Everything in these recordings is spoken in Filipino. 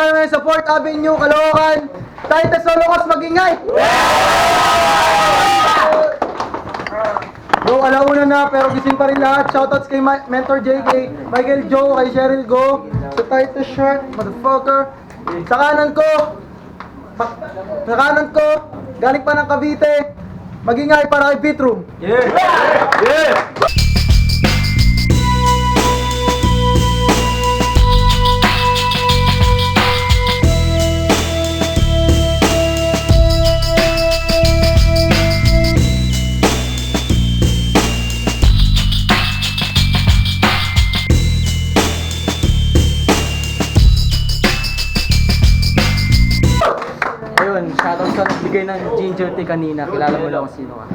tayo ngayon sa 4th Avenue, Caloocan. Titus Solocos, magingay! Go, alauna na, pero gising pa rin lahat. Shoutouts kay Mentor JK, Michael Joe, kay Cheryl Go, sa Titus shirt, motherfucker. Sa kanan ko, galing pa ng Cavite, magingay para kay Beatroom. Yeah! Yeah! Ayun, shoutout sa nagbigay ng ginger tea kanina. Kilala mo lang kung sino ka.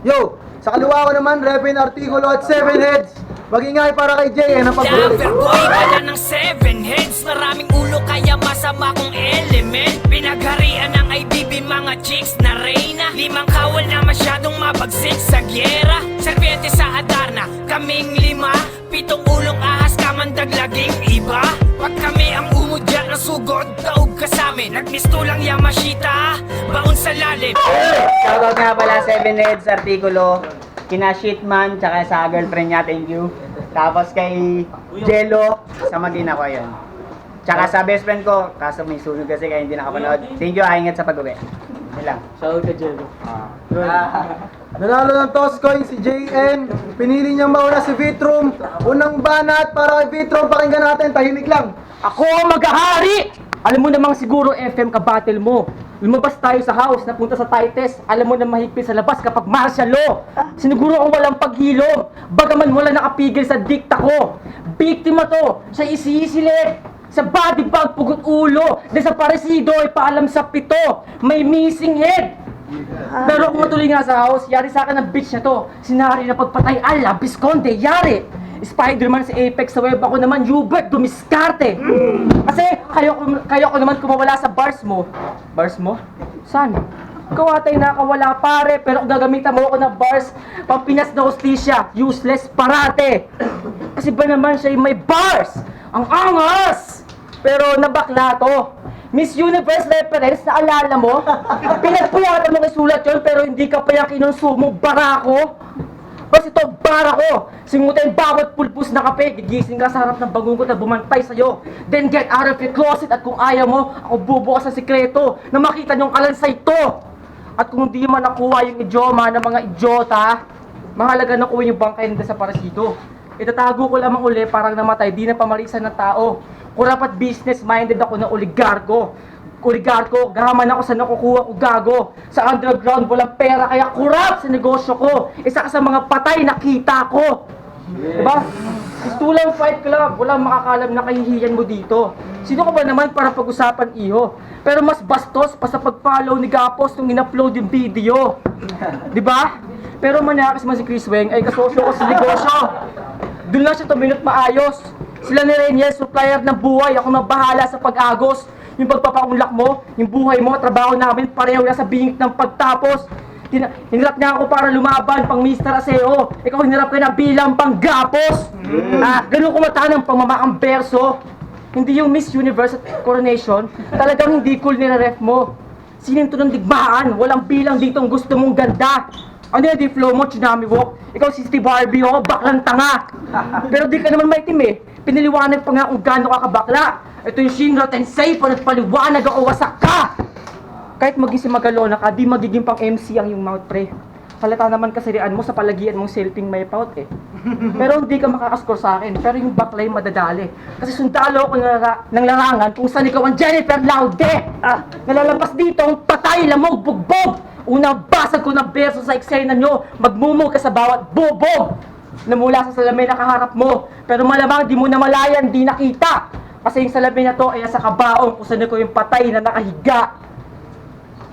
Yo, sa kaliwa ko naman, Repin Artikulo at 7 Heads. Magingay para kay Jay, ang paborito. Loverboy, dala ng 7 heads. Maraming ulo kaya masama kong element. Pinagharian ng IBB mga chicks na reyna. 5 kawal na masyadong mabagsik sa gyera. Serpiente sa Adarna, kaming 5. 7 ulong ahas kamandag laging iba. Pag kami ang umudya na sugod, taog ka samin. Nagmisto lang Yamashita, baon sa lalim. Shoutout nga pala 7 Heads Artikulo, kina Shitman, tsaka sa girlfriend niya, thank you. Tapos kay Jello, sa mag-ina ko yun. Tsaka sa best friend ko, kaso may sunog kasi kaya hindi nakapanood. Thank you, ingat sa pag-uwi. Yun lang. Shoutout ka, Jello. Nanalo ng toss coin si JN. Pinili niyang mauna si Beatroom. Unang banat para kay Beatroom. Pakinggan natin, tahimik lang. Ako ang mag-ahari! Alam mo namang siguro FM ka-battle mo. Lumabas tayo sa house, napunta sa Titus. Alam mo na mahigpit sa labas kapag martial law. Siniguro ang walang paghilom. Bagaman wala nakapigil sa dikta ko. Biktima to, siya isisilip. Sa body bag, pugot ulo. Desaparecido ay paalam sa pito. May missing head. Pero kung matuloy nga sa house, yari sa akin ang bitch na to. Sinari na pagpatay, ala, Visconde, yari. Spider-Man sa Apex, sa web ako naman, Hubert, dumiskarte. Kasi kayo ko naman kumawala sa bars mo. Bars mo? Saan? Ikaw atay nakawala pare, pero kung gagamitan mo ako ng bars, pampinas na hostisya, useless parate. Kasi ba naman siya may bars? Ang angas! Pero nabakla to. Miss Universe reference, naalala mo? Pinagpuyatan mo isulat yun, pero hindi ka pa yung kinonsumo, barako. Basta ito, barako. Singutin bawat pulpus na kape, gigising ka sa harap ng bangungot na bumantay sa'yo. Then get out of your closet at kung ayaw mo, ako bubukas sa sikreto na makita niyong kalansay to. At kung hindi man nakuha yung idioma ng mga idiota, mahalaga nakuha yung bangkay ng desaparecido. Itatago ko lamang uli parang namatay, di na pamarisan ng tao. Kung dapat business-minded ako ng oligarko, gahaman ako sa nakukuha ko gago. Sa underground, walang pera, kaya kurap sa negosyo ko. Isa ka sa mga patay na kita ko. Diba? Pistulang Fight Club, walang makakalam na kahihiyan mo dito. Sino ka ba naman para pag-usapan iho? Pero mas bastos pa sa pag-follow ni Gapos nung in-upload yung video. Diba? Pero manakas man si Chris Weng ay kasosyo ko sa negosyo. Doon lang siya tuminot maayos. Sila ni Renier, supplier ng buhay, ako na bahala sa pag-agos. Yung pagpapaunlak mo, yung buhay mo, trabaho namin, pareho na sa bingit ng pagtapos. Hinirap niya ako para lumaban, pang Mr. Aseo. Ikaw hinirap ka na bilang pang Gapos. Ganun kumata ng pamamakang berso. Hindi yung Miss Universe at Coronation, talagang hindi cool nila-ref mo. Sininto ng digmaan, walang bilang ditong gusto mong ganda. Ano yung flow mo, Tsunami Walk? Ikaw si Steve Harvey, oh, baklang tanga. Pero di ka naman maitim eh. Piniliwanag pa nga kung gaano ka kabakla. Ito yung Shinra Tensei, panagpaliwanag ako, wasak ka! Kahit maging si Magalona ka, di magiging pang MC ang yung mouth pre. Halata naman kasirian mo sa palagian mong selfing may pout eh. Pero hindi ka makakascore sa akin, pero yung baklay madadali. Kasi sundalo ako ng larangan kung saan ikaw ang Jennifer Laude! Nalalampas dito ang patay, lamog, bugbog! Unang basag ko ng berso sa eksena nyo, magmumog ka sa bawat bubog na mula sa salamin na kaharap mo. Pero malamang di mo na malayan, di nakita. Kasi yung salamin na to ay sa kabaong kung saan ko yung patay na nakahiga.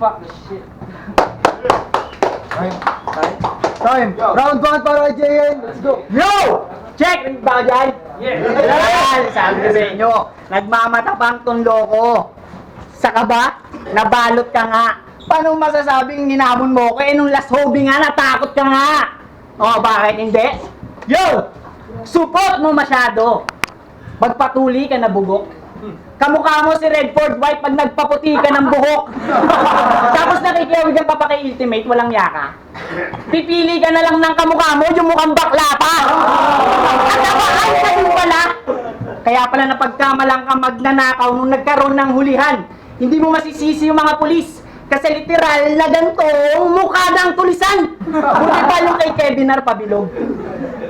Fuck shit. Time. Round 1 para kay JN. Let's go. Yo! Check! Ba dyan? Yan! Sabi ko sa inyo, nagmamatapang tong loko. Saka ba? Nabalot ka nga. Paano masasabing ninamon mo ko? Eh, nung last hobby nga, natakot ka nga. O, bakit hindi? Yo! Support mo masyado. Magpatuli ka na bugok. Kamukha mo si Redford White pag nagpaputi ka ng buhok. Tapos nakikiawigan ka pa kay Ultimate, walang yaka. Pipili ka na lang ng kamukha mo, yung mukhang bakla pa. At nakaan ka din pala. Kaya pala napagkamalang ka magnanakaw nung nagkaroon ng hulihan. Hindi mo masisisi yung mga pulis. Kasi literal na gantong mukha ng tulisan. Buti pa yung kay Kevin R. pabilog.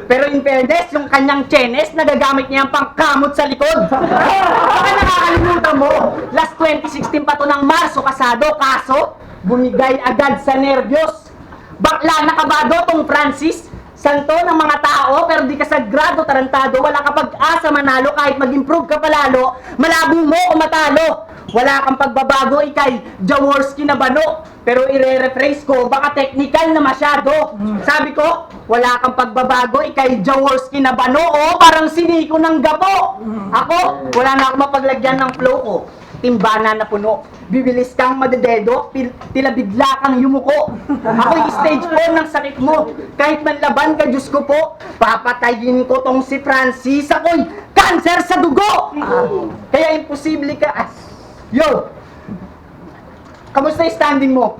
Pero in fairness, yung kanyang chenes, nagagamit niya ang pangkamot sa likod. Baka nakakalimutan mo, last 2016 pa to ng Marso kasado, kaso bumigay agad sa nerbiyos. Bakla na kabado tong Francis, santo ng mga tao, pero di ka sagrado, tarantado, wala ka pag-asa manalo kahit mag-improve ka palalo, malabo mo o matalo. Wala kang pagbabago, ikay Jaworski na bano. Pero ire-rephrase ko, baka technical na masyado. Sabi ko, wala kang pagbabago, ikay Jaworski na bano. O, parang siniko ng gapo. Ako, wala na akong mapaglagyan ng flow ko. Timbana na puno. Bibilis kang madededo, tila bigla kang yumuko. Ako'y stage 4 ng sakit mo. Kahit manlaban ka, Diyos ko po, papatayin ko tong si Francis. Ako'y cancer sa dugo. Kaya imposible ka. Yo! Kamusta yung standing mo?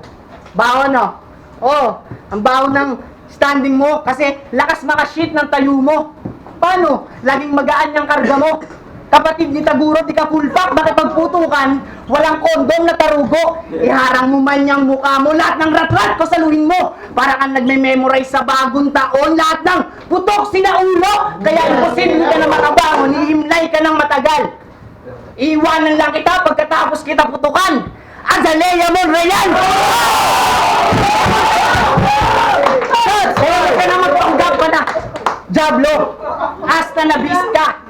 Baho, no? Oh, ang baho ng standing mo kasi lakas makashit ng tayo mo. Paano? Laging magaan yung karga mo. Kapatid ni Taguro, di ka full pack, nakipagputukan, walang kondom na tarugo. Iharang mo man yung mukha mo, lahat ng rat-rat ko saluhin mo. Para kang nagme-memorize sa bagong taon, lahat ng putok sinaulo. Kaya imposible ka na makabangon, ihimlay ka ng matagal. Iiwanan lang kita pagkatapos kita putukan. Azalea Monreal! Huwag ka na magpanggap ka na, Diablo! Hasta na vista!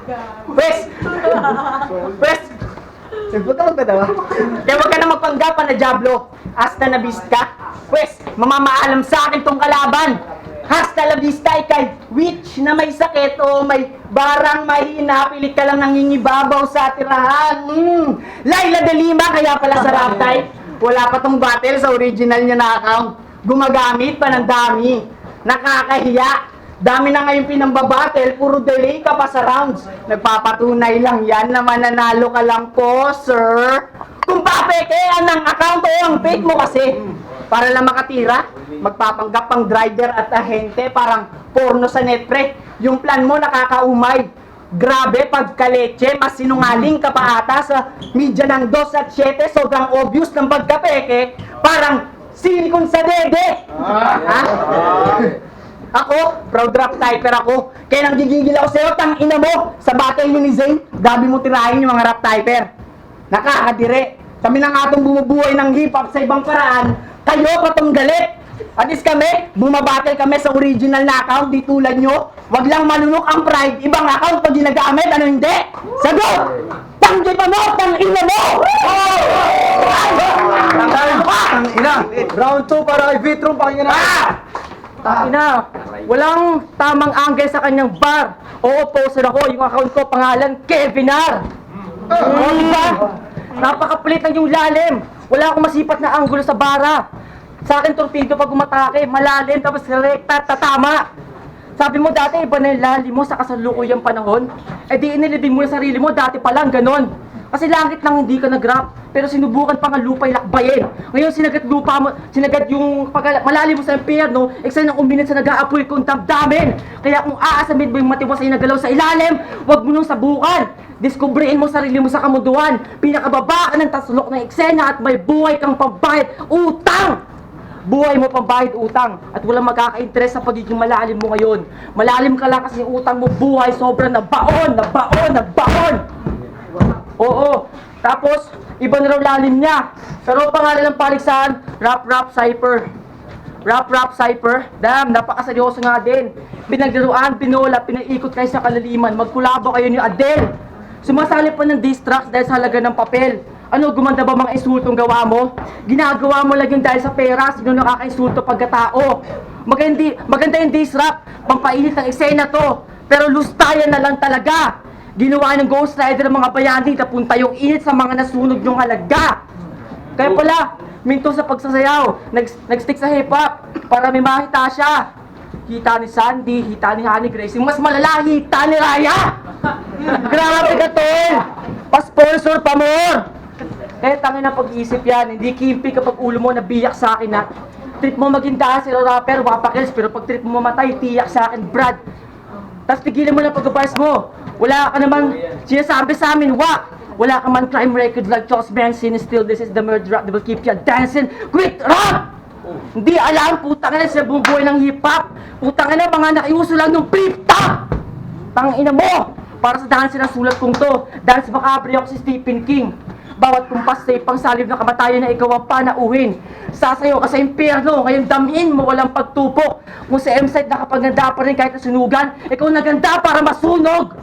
Pwes! Siyempre ka magkatawa? Kaya huwag ka na magpanggap ka na, Diablo! Hasta na vista! Pwes, mamamaalam sa akin tong kalaban! Hasta la vista, ikay witch na may sakit o may barang mahina, pilit ka lang nangingibabaw sa tirahan. Laila de Lima, kaya pala sa rap type, wala pa tong battle sa original niya na account. Gumagamit pa ng dami. Nakakahiya. Dami na ngayon pinambabattle, puro delay ka pa sa rounds. Nagpapatunay lang yan na mananalo ka lang po, sir. Kung papekean ng account o ang fake mo kasi, para lang makatira, magpapanggap pang driver at ahente, parang porno sa netpre. Yung plan mo nakakaumay. Grabe, pagkaleche, mas sinungaling ka pa ata sa media ng 2 at 7, sobrang obvious ng pagkapeke, parang silikon sa dede. Ha? Ako, proud rap typer ako. Kaya nang gigigil ako sa'yo, tang ina mo, sa battle mo ni Zane, gabi mo tirahin yung mga rap typer. Nakakadire. Kami na nga itong bumubuhay ng hip-hop sa ibang paraan, kayo patong galit. At least kami, bumabattle kami sa original na account, di tulad nyo. Wag lang malunok ang pride, ibang account pag ginagamit, ano hindi? Sagot! Tanggi pa mo, tang ina mo! Tang ina! Round 2 para kay Vitrum, pakinggan na. Ina, walang tamang angle sa kanyang bar. Oo, poster ako, yung account ko, pangalan, Kevin R. Oo, diba? Napakapulit ng yung lalim. Wala akong masipat na anggulo sa bara. Sa akin, torpedo pag umatake, malalim, tapos rekta, tatama. Sabi mo dati, iba na yung lalim mo sa kasalukuyang panahon. Eh di inilibing mo na sarili mo, dati pa lang, ganon. Kasi langit lang hindi ka nag-rap, pero sinubukan pa nga lupa'y lakbayin. Ngayon sinagat lupa mo, sinagat yung malalim mo sa impyerno, eksena ng uminit sa nag-aapoy kong damdamin. Kaya kung aasamid mo yung matiwas ay nagalaw sa ilalim, huwag mo nung sabukan. Diskubrihin mo sarili mo sa kamuduan. Pinakababa ka ng taslok ng eksena at may buhay kang pambayad utang. Buhay mo pambayad utang at walang magkaka-interest sa pagiging malalim mo ngayon. Malalim ka lang kasi yung utang mo buhay sobrang nabaon. Oo, tapos iba na raw lalim niya. Pero pangalan ng paligsahan, Rap Cypher. Rap Cypher, damn, napakaseryoso nga din. Pinaglaruan, pinola, pinaikot kayo sa kalaliman. Magkulabo kayo ni Adele. Sumasali pa ng diss tracks dahil sa halaga ng papel. Ano, gumanda ba mga insultong gawa mo? Ginagawa mo lang yung dahil sa pera, sino nakaka-insulto pagkatao? Maganda yung diss rap, pampainit ng eksena to. Pero lustayan na lang talaga. Ginawa ng Ghost Rider ng mga bayani, napunta yung init sa mga nasunog yung halaga. Kaya pala, minto sa pagsasayaw, nag-stick sa hip-hop para may makita siya. Hita ni Sandy, hita ni Honey Grace, yung mas malala, hita ni Raya! Grabe ka, tol! Pa-sponsor pa more! Kaya tangin na pag-iisip yan, hindi kimpi kapag ulo mo nabiyak sa akin na trip mo maging dancer o rapper, wapakils, pero pag trip mo mamatay, tiyak sa akin, Brad. Tapos tigilan mo na pag-bars mo. Wala ka namang sinasabi sa amin, wak! Wala ka man crime record like Charles Manson, still this is the murder rap that will keep you dancing. Quit rap! Hindi alam, putang ina sa buong buhay ng hip-hop. Putang ina, mga nakiuso lang ng flip-top! Tangina mo! Para sa dancer ang sulat kong to, dance macabre ako si Stephen King. Bawat kumpas sa ipang salib na kamatayan na ikaw ang panauhin. Sasayo ka sa impyerno, ngayon damin mo walang pagtupok. Kung sa M-site nakapaganda pa rin kahit nasunugan, ikaw naganda para masunog!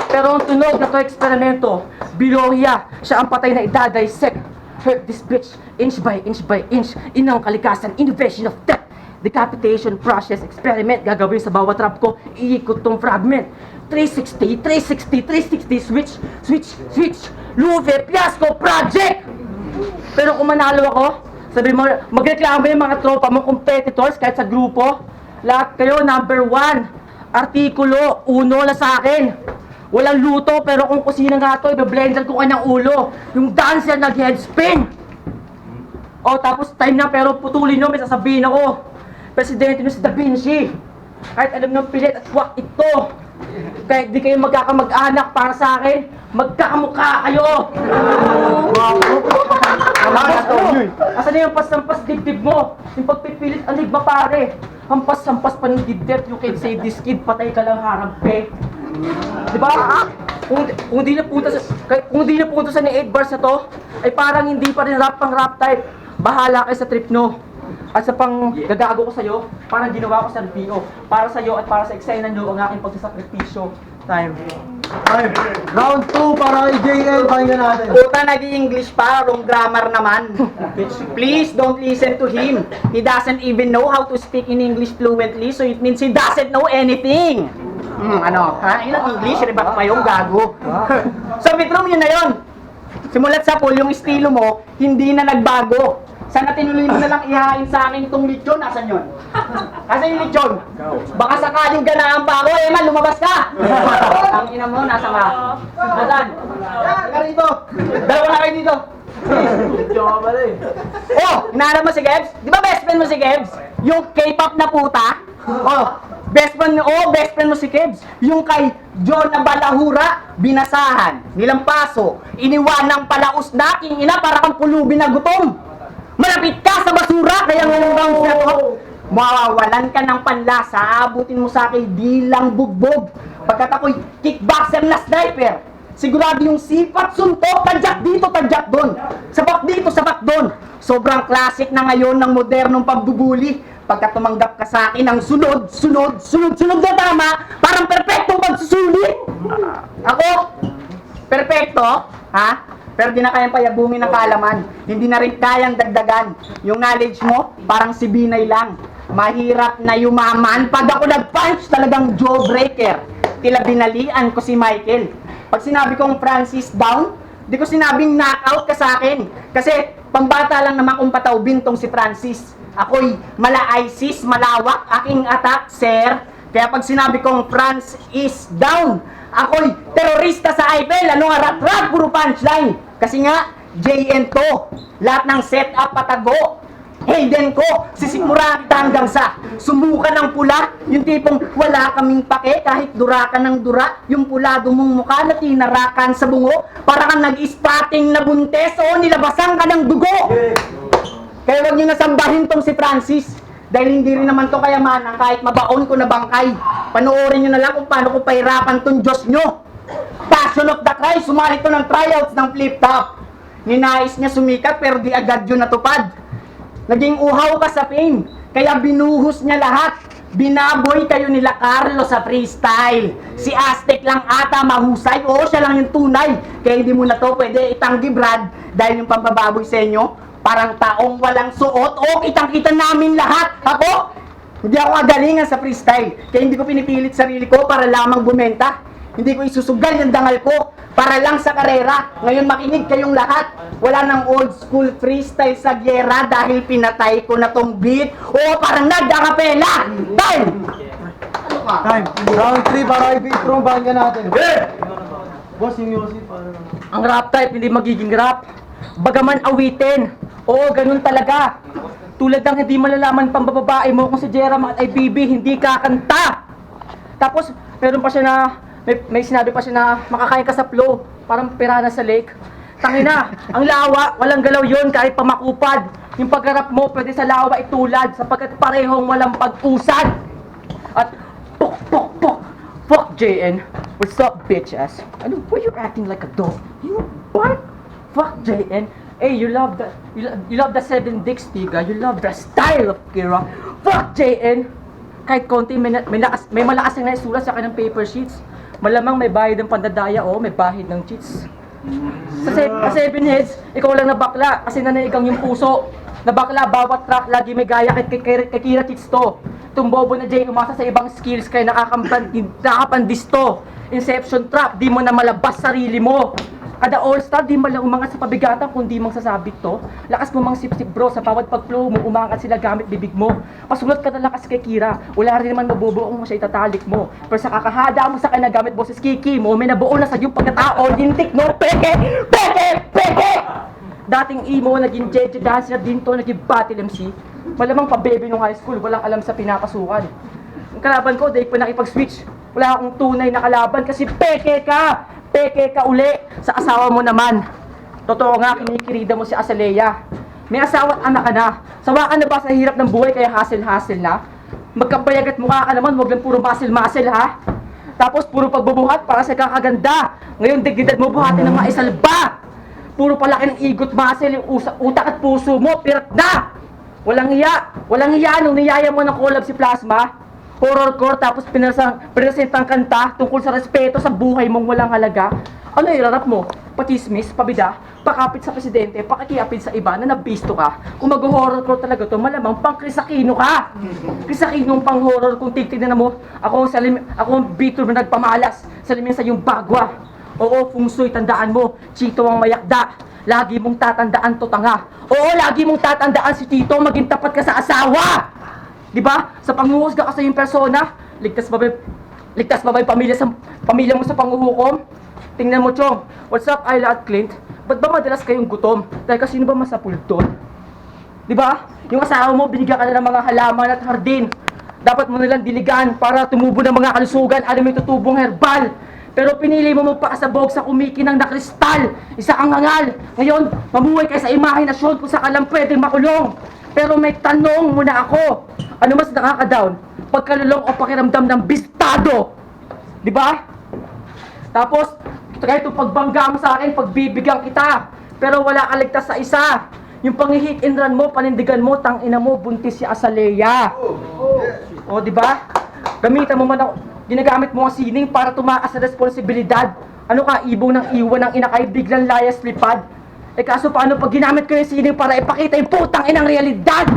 Pero ang tunog na to eksperimento, biolohiya, siya ang patay na idadissect. Hurt this bitch, inch by inch, inang kalikasan, innovation of death. Decapitation process experiment gagawin sa bawat rap ko, iikot tong fragment. 360, switch, Luve, Fiasco, Project! Pero kung manalo ako, sabi mo, magreklamo yung mga tropa mong competitors kahit sa grupo, lahat kayo number 1, artikulo, 1 na sa akin. Walang luto, pero kung kusina nga to, ibe-blender ko kanyang ulo. Yung dancer nag-headspin. O, tapos time na, pero putulin nyo, may sasabihin ako. Presidente nyo si Da Vinci. Kahit alam ng pilit at wak ito. Kahit di kayo magkakamag-anak para sa akin, magkakamukha kayo! Asan na yung pas-sampas dibdib mo? Yung pagpipilit anigma pare. Hampas-sampas pa ng dibdib, you can save this kid, patay ka lang harampe. Diba? Kung di na punta sa ni 8 bars na to, ay parang hindi pa rin rap pang rap type. Bahala kayo sa trip no. At sa pang gagago ko sa'yo, parang ginawa ko sa RPO. Para sa'yo at para sa eksena nyo ang aking pagsasakripisyo. Time. Round 2 para kay JN, pakinggan natin. Puta, nag-i-English pa, wrong grammar naman. Please don't listen to him. He doesn't even know how to speak in English fluently, so it means he doesn't know anything. Ano? Ha? Ilang English? Riba pa yung gago. So, Bitrom, yun na yun. Simulat sa pool, yung estilo mo, hindi na nagbago. Sana tinuloy mo na lang ihain sa akin itong lechon. Asan yun? Asan yung lechon? Baka sakaling ganaan pa ako, man, lumabas ka! Ang ina mo, nasa ka? Nasaan? Ka rito! Dalawa na kayo dito! Oh, inaarap mo si Gebs? Di ba best friend mo si Gebs? Yung K-pop na puta? Oh, best friend mo si Gebs. Yung kay John na balahura, binasahan, nilampaso, iniwanang palaos na, king ina para kang pulubi na gutom. Malapit ka sa basura, kaya ngayong rounds na to, mawawalan ka ng panlasa, abutin mo sa akin dilang bugbog. Pagkat ako'y kickboxer na sniper, sigurado yung sipat suntok, tadyak dito, tadyak doon. Sapak dito, sapak doon. Sobrang classic na ngayon ng modernong pagbubuli. Pagka tumanggap ka sa akin ng sunod na tama, parang perfectong pagsusulit. Ako, perfecto, ha? Pero di na kayang payabungin ng kaalaman. Hindi na rin kayang dagdagan. Yung knowledge mo, parang si Binay lang. Mahirap na yumaman. Pag ako nag-punch, talagang jawbreaker. Tila binalian ko si Michael. Pag sinabi kong Francis down, di ko sinabing knockout ka sa akin. Kasi pambata lang naman kung pataubin tong si Francis. Ako'y mala-ISIS, malawak, aking attack, sir. Kaya pag sinabi kong France is down, ako'y terorista sa Eiffel, ano nga rat-rat, puro punchline. Kasi nga, JN to, lahat ng setup patago. Hayden ko, sisikmura kita hanggang sa sumuka ng pula, yung tipong wala kaming pake kahit dura ka ng dura, yung pulado mong mukha na tinarakan sa bungo, para kang nag-spotting na buntes o nilabasan ka ng dugo. Kaya wag nyo nasambahin tong si Francis. Dahil hindi rin naman to kayamanan kahit mabaon ko na bangkay. Panoorin nyo na lang kung paano ko pahirapan tong Diyos nyo. Passion of the Christ, sumali to ng tryouts ng flip-top. Ninais niya sumikat pero di agad yun natupad. Naging uhaw ka sa fame, kaya binuhos niya lahat. Binaboy kayo nila Carlo sa freestyle. Si Aztec lang ata mahusay, oo siya lang yung tunay. Kaya hindi mo na to pwede itanggi Brad, dahil yung pambababoy sa inyo, parang taong walang suot. O, kitang-kita namin lahat. Ako, hindi ako kagalingan sa freestyle. Kaya hindi ko pinipilit sarili ko para lamang bumenta. Hindi ko isusugal yung dangal ko para lang sa karera. Ngayon makinig kayong lahat. Wala nang old school freestyle sa gyera dahil pinatay ko na tong beat. O, parang nag-acapella. Time! Time. Round 3 para kay Bitrom, pakinggan natin. Boss, yung Yossi, paano naman? Ang rap type, hindi magiging rap. Bagaman awitin. Oo, ganun talaga. Tulad ng hindi malalaman pang bababae mo kung si Jerem at IBB hindi kakanta. Tapos, meron pa siya na, may sinabi pa siya na makakain ka sa flow, parang pirana sa lake. Tangina, ang lawa, walang galaw yon kahit pamakupad. Yung pagharap mo, pwede sa lawa itulad sapagkat parehong walang pag-usad. At, fuck JN. What's up, bitch ass? Ano, why you acting like a dog? You bark? Fuck JN. Hey, you love the 7 dicks, Tiga. You love the style of Kira. Fuck JN. Kahit konti, may malakas na naisulat sa kanyang paper sheets. Malamang may bahid ng pandadaya o may bahid ng cheats. Sa 7 heads, ikaw lang na bakla kasi nanaigang yung puso. Na bakla, bawat track lagi may gaya kay Kira Cheats to. Tumbobo na Jay, umasa sa ibang skills kaya nakapandisto. Inception trap, di mo na malabas sarili mo. Kada all-star, di mo lang umangat sa pabigatan kundi mang sasabit to. Lakas mo mang sip-sip bro, sa bawat pag-flow mo, umangat sila gamit bibig mo. Pasulat ka na lakas kay Kira, wala rin naman mabubuo kung siya itatalik mo. Pero sa kakahada mo sa kanya gamit boses Kiki mo, may nabuo na sa iyong pagkatao, lintik no, peke! Dating emo, naging jeje dancer din to, naging battle MC. Malamang pa-baby nung high school, walang alam sa pinapasukan. Ang kalaban ko, dahil pa nakipag-switch. Wala akong tunay na kalaban kasi peke ka! Peke ka uli sa asawa mo naman. Totoo nga, kinikirida mo si Azalea. May asawa at anak ka na. Sawa ka na ba sa hirap ng buhay kaya hassle-hassle na? Magkabayag at mukha ka naman, huwag lang puro muscle-muscle ha? Tapos puro pagbubuhat para sa kakaganda. Ngayon dignidad mo buhatin ng maisalba. Puro palaki ng igot muscle, yung utak at puso mo, pirat na! Walang hiya nung niyaya mo ng collab si Plasma. Horrorcore tapos pinresentang kanta tungkol sa respeto sa buhay mong walang halaga. Ano irarap mo? Patismis, pabida, pakapit sa presidente, pakikiapid sa iba na nabisto ka. Kung mag-horrorcore talaga to, malamang pang Crisakino ka. Crisakinong pang horror kung tigtignan mo. Ako ang bitter na nagpamalas. Salamin sa iyong bagwa. Oo, fungsoy, tandaan mo. Chito ang mayakda. Lagi mong tatandaan to tanga. Oo, lagi mong tatandaan si Tito, maging tapat ka sa asawa. Di ba? Sa panghuhusga ka sa iyong persona, ligtas ba ba yung pamilya mo sa panghuhukom? Tingnan mo, Chong. What's up, Ayla at Clint? Ba't ba madalas kayong gutom? Dahil kasi sino ba masapul doon? Di ba? Yung asawa mo, binigyan ka na ng mga halaman at hardin. Dapat mo nilang diligan para tumubo ng mga kalusugan, alam mo yung tutubong herbal. Pero pinili mo magpakasabog sa kumikinang na kristal. Isa kang hangal. Ngayon, mamuhay kayo sa imahinasyon kung saan ka lang pwedeng makulong. Pero may tanong muna ako. Ano mas nakaka-down? Pagkalulong o pakiramdam ng bistado? Di ba? Tapos, kahit itong pagbangga mo sa akin, pagbibigyan kita. Pero wala ka ligtas sa isa. Yung pang-hit and run mo, panindigan mo, tangina mo, buntis si Azalea. O, di ba? Gamitan mo man ako. Ginagamit mo ang sining para tumaas sa responsibilidad. Ano ka, ibong ng iwan ng inakay, biglang layas lipad. Eh kaso paano pag ginamit ko yung sining para ipakita yung putang inang realidad?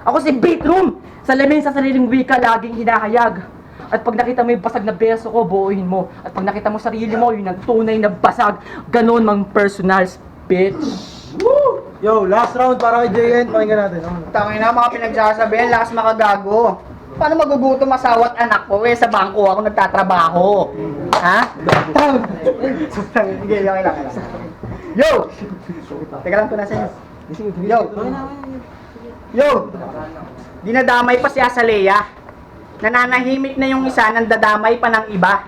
Ako si Beatroom, salamin sa sariling wika laging hinahayag. At pag nakita mo yung basag na beso ko, buuhin mo. At pag nakita mo sarili mo, yun ang tunay na basag. Ganon mang personal, bitch. Woo! Yo, last round para kay JN, pakinggan natin. Tangin na mga pinagsasabihan, lakas makagago. Paano magugutom asawa at anak ko? Sa bangko ako nagtatrabaho. Ha? Sige, okay lang. Yo! Teka lang, tunasan nyo. Yo! Dinadamay pa si Azalea. Nananahimik na yung isa, nandadamay pa ng iba.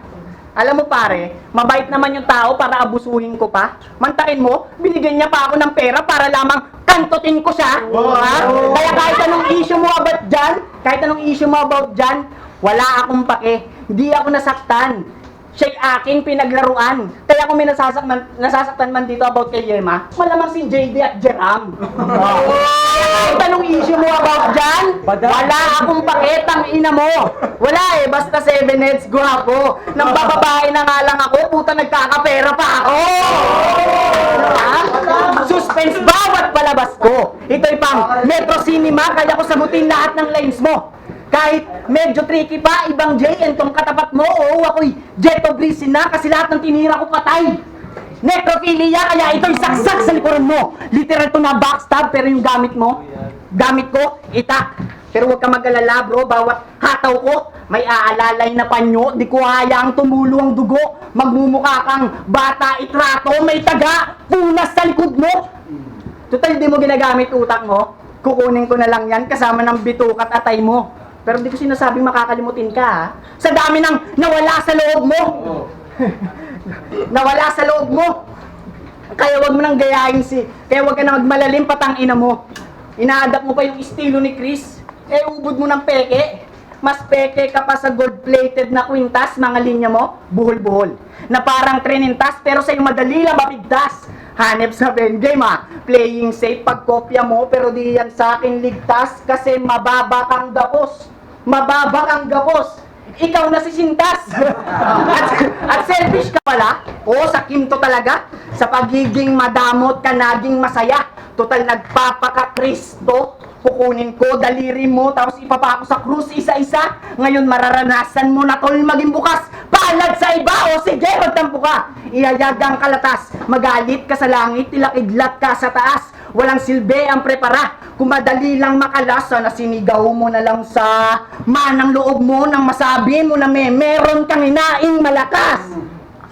Alam mo pare, mabait naman yung tao para abusuhin ko pa. Mantakin mo, binigyan niya pa ako ng pera para lamang kantutin ko siya. Ha? Kaya kahit anong issue mo about dyan, wala akong pake. Hindi ako nasaktan. Siya'y aking pinaglaruan. Kaya kung may nasasaktan man dito about kay Yema, malamang si JD at Jeram. Kahit anong issue mo about dyan, wala akong paketang ina mo. Wala basta 7 heads guwapo. Nang bababae na nga lang ako, puta nagkakapera pa ako. Ha? Suspense bawat palabas ko. Ito'y pang Metro Cinema, kaya ko samutin lahat ng lines mo. Kahit medyo tricky pa, ibang JN tong katapat mo, oo ako'y Jeto Brisin na kasi lahat ng tinira ko patay. Necrophilia, kaya ito'y saksak sa likuran mo. Literal to na backstab, pero yung gamit ko, itak. Pero huwag ka mag-alala bro, bawat hataw ko, may aalalay na panyo, di ko hayaang tumulo ang dugo, magmumukha kang bata itrato, may taga, punas sa likod mo. Total, di mo ginagamit utak mo, kukunin ko na lang yan kasama ng bituk at atay mo. Pero di ko sinasabing makakalimutin ka ha. Sa dami ng nawala sa loob mo. Nawala sa loob mo. Kaya wag mo nang gayahin kaya wag ka na magmalalim patang ina mo. Ina-adapt mo pa yung estilo ni Chris. Eh, ubod mo ng peke. Mas peke ka pa sa gold-plated na kwintas, mga linya mo, buhol-buhol. Na parang trenintas, pero sa'yo madali lang mapigtas. Hanep sa game ha. Playing safe pag kopya mo, pero di yan sa akin ligtas, kasi mababa kang gapos. Mababa kang gapos. Ikaw na si Sintas. at selfish ka pala. Oo, sa kinto talaga. Sa pagiging madamot ka naging masaya. Total nagpapaka-Kristo. Kukunin ko daliri mo tapos ipapako sa krus isa-isa. Ngayon mararanasan mo na tol maging bukas. Palad sa iba o sige magtampo ka. Iyayagang kalatas. Magalit ka sa langit, tilakidlat ka sa taas. Walang silbi ang prepara. Kung madali lang makalas, sana sinigaw mo na lang sa manang loob mo nang masabi mo na meron kang hinaing malakas.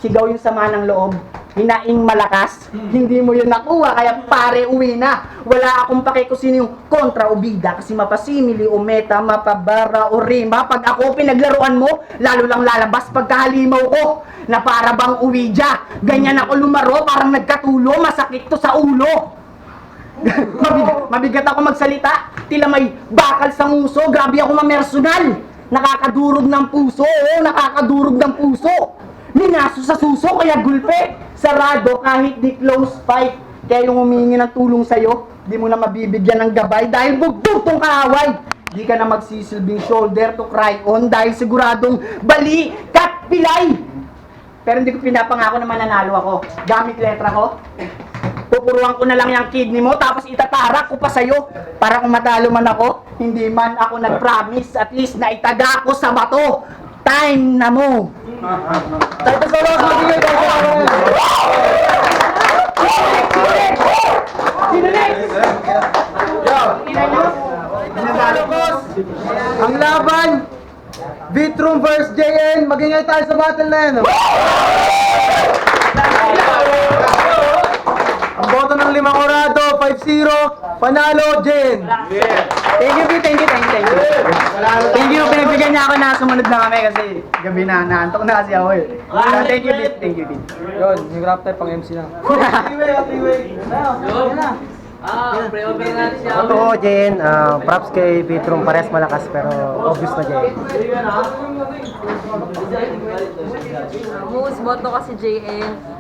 Sigaw yung sama ng loob. Hinaing malakas, hindi mo yun nakuha, kaya pare uwi na. Wala akong pake kung sino yung kontra o bida, kasi mapasimili o meta, mapabara o rima. Pag ako pinaglaruan mo, lalo lang lalabas pagkahalimaw ko, na para bang uwidya. Ganyan ako lumaro, parang nagkatulo, masakit to sa ulo. Mabigat ako magsalita, tila may bakal sa nguso, grabe ako mamersonal. Nakakadurog ng puso, nakakadurog ng puso. Minaso sa suso, kaya gulpe. Sarado kahit di close fight. Kaya yung humingi ng tulong sa'yo, di mo na mabibigyan ng gabay dahil bugtog tong kaaway. Di ka na magsisilbing shoulder to cry on dahil siguradong bali kat pilay. Pero hindi ko pinapangako na mananalo ako. Gamit letra ko, pupuruan ko na lang yung kidney mo tapos itatarak ko pa sa'yo. Para kung matalo man ako, hindi man ako nag-promise, at least na itaga ko sa bato. Time na mo. Tayo sa los, magiging tayo. Sino next? Pinagalo, boss. Ang laban, Vitrum vs JN. Magingay tayo sa battle na yan. Ang boto ng 5 orado, 5-0. Panalo, JN. Thank you. Thank you, pinagbigyan niya ako na sumunod na kami kasi gabi na, naantok na kasi ako eh. Thank you. Yun, yung rap tayo pang MC na. Three-way. Oo, Jen, props kay Vitrum, pares malakas pero obvious na Jen. Most boto kasi JN.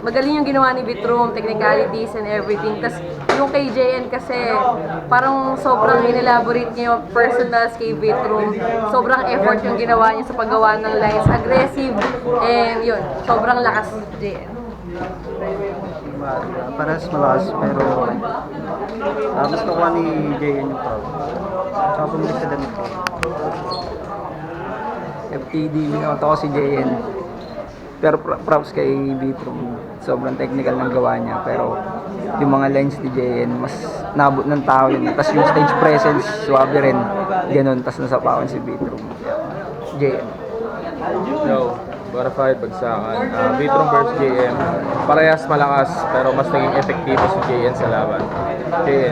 Magaling yung ginawa ni Vitrum, technicalities and everything. Tapos yung kay JN kasi parang sobrang inelaborate niya yung personals kay Vitrum. Sobrang effort yung ginawa niya sa paggawa ng lines. Aggressive. And yun, sobrang lakas JN. Pares malakas pero mas nakuha ni Jen yung proud. Tsaka pumilis sa damit ko. FTD, binoto ko si JN. Pero props kay Vitrum. Sobrang technical ng gawa niya. Pero yung mga lines ni JN, mas nabot ng tao yun. Tapos yung stage presence, swabe rin. Ganun, tapos nasapawan si Vitrum. JN. Yo, Barafay, Bagsakan. Vitrum vs JM. Parehas malakas, pero mas naging epektibo si JN sa laban. JN.